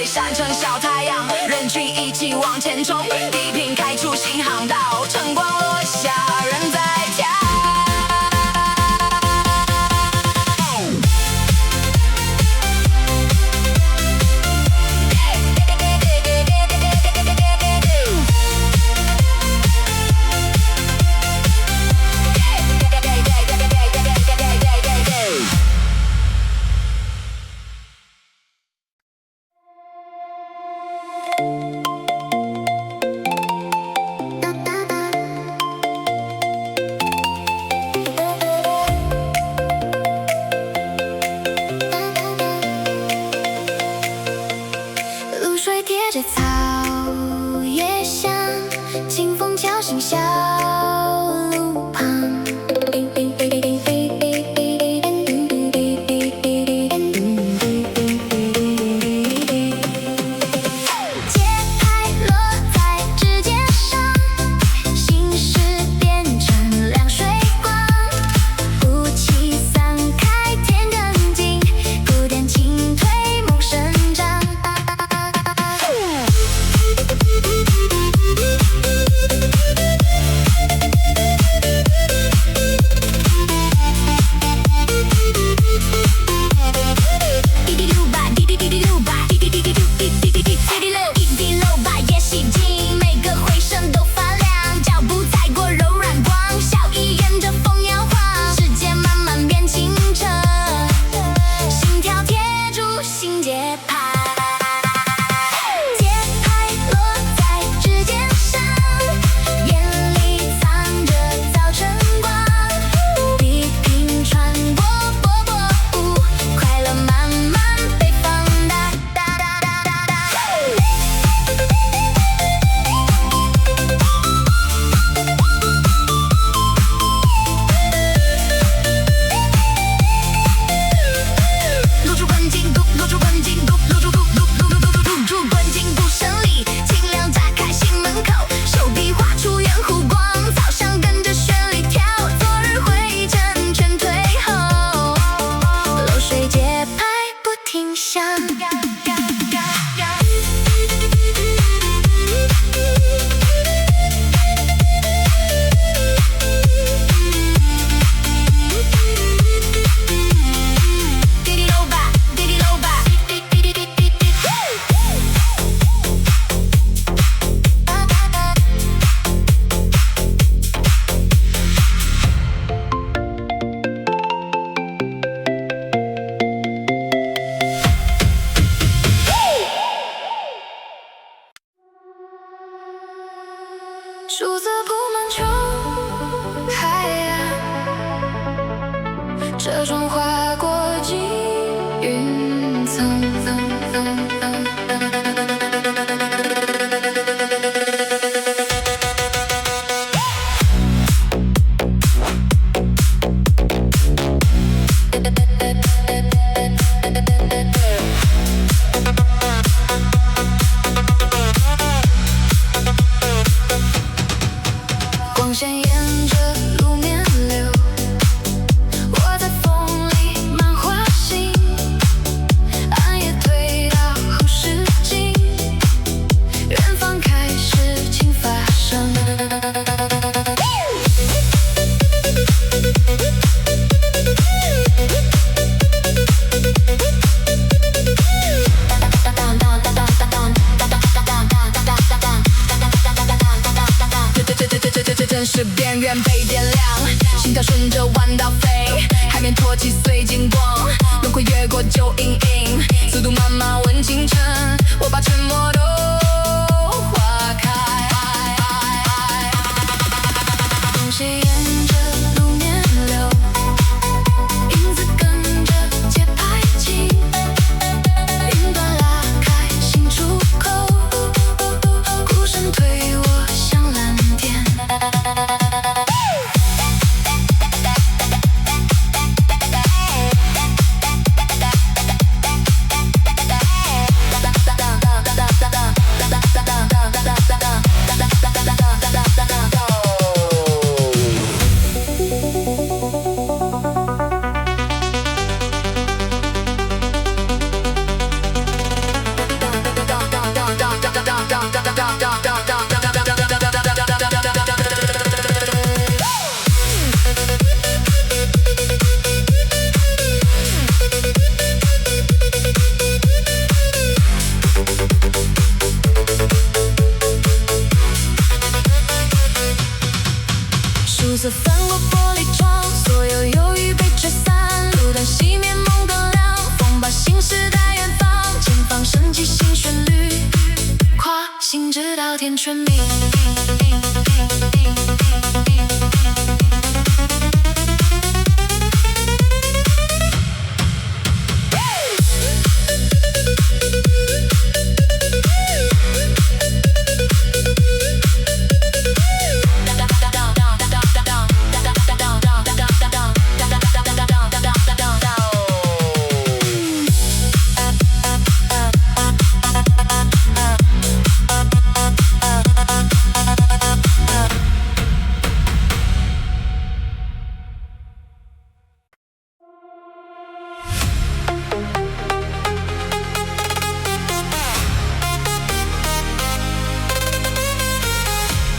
闪成小太阳，人群一起往前冲，地平开出新航道，晨光落下，人在跳。着草叶香，清风敲醒小路旁。节拍落在指尖上，心事变成亮水光。雾气散开，天更近，古典轻推梦生长。数字布满秋海岸，车窗划过积云层。光线沿着路面流，我在风里漫花心，暗夜推到后视镜，远方开始情发生。城市边缘被点亮，心跳顺着弯道飞，海面托起碎金光，轮回越过旧阴影，速度慢慢问清晨，我把沉默都划开。东西沿着路面流，影子跟着节拍轻，云端拉开新出口，鼓声推我向蓝天。完全明。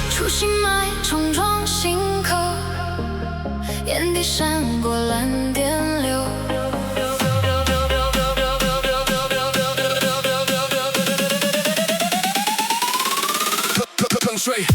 出新麦，冲撞新口，眼底闪过蓝电流。更睡。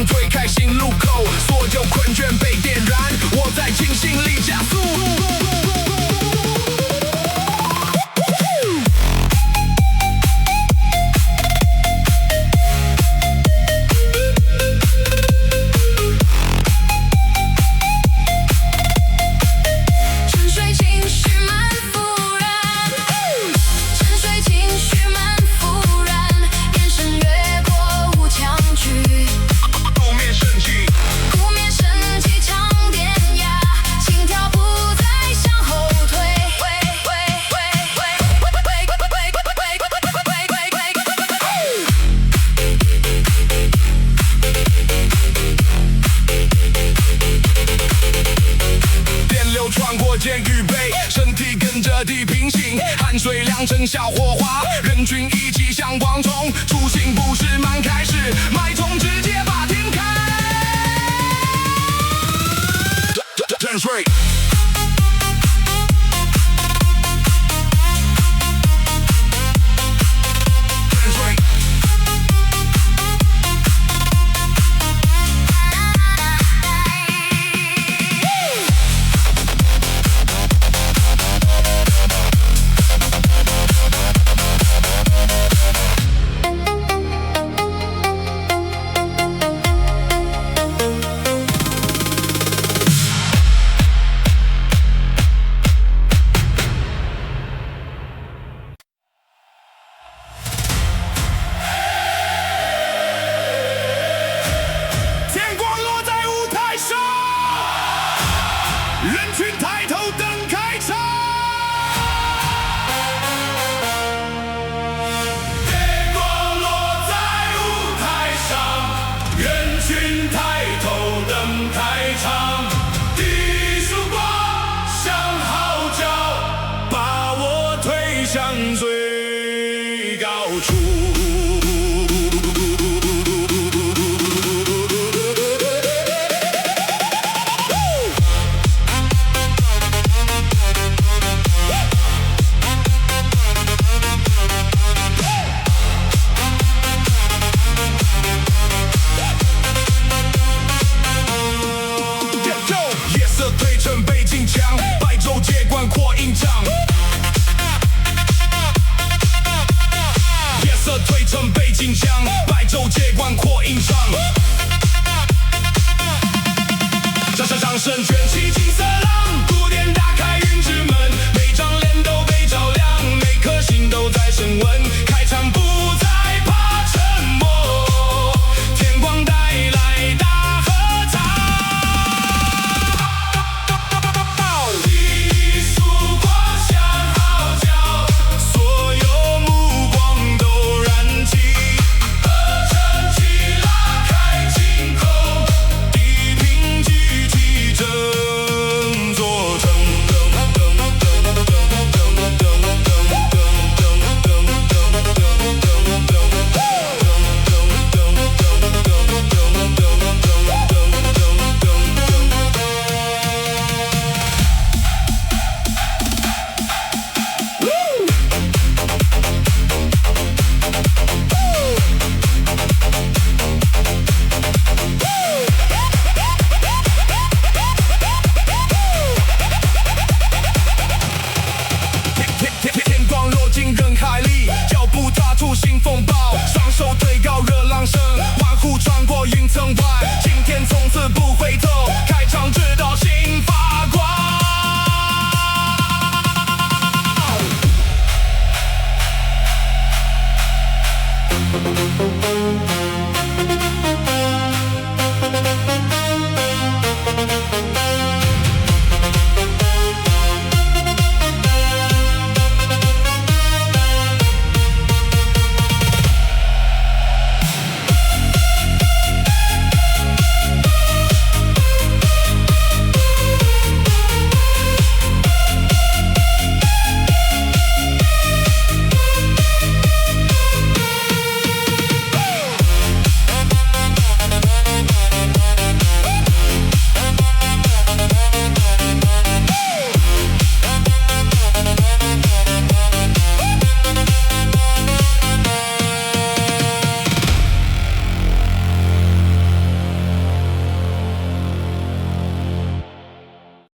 推开新路口，所有困倦被点燃，我在尽心力加速。沉睡情绪满腹然，沉睡情绪满腹然，眼神越过无强拒。肩预备，身体跟着地平行，汗水酿成小火花，人群一起像蝗虫，初心不是慢开始，脉冲直接把天开。沉睡。人群抬头等开场，天光落在舞台上，人群抬头等开场，一束光像号角，把我推向最高处。白昼接管扩音场，夜色推成背景墙，白昼接管扩音场，掌声卷起金色浪，鼓点打开云之门，每张脸都被照亮，每颗心都在升温。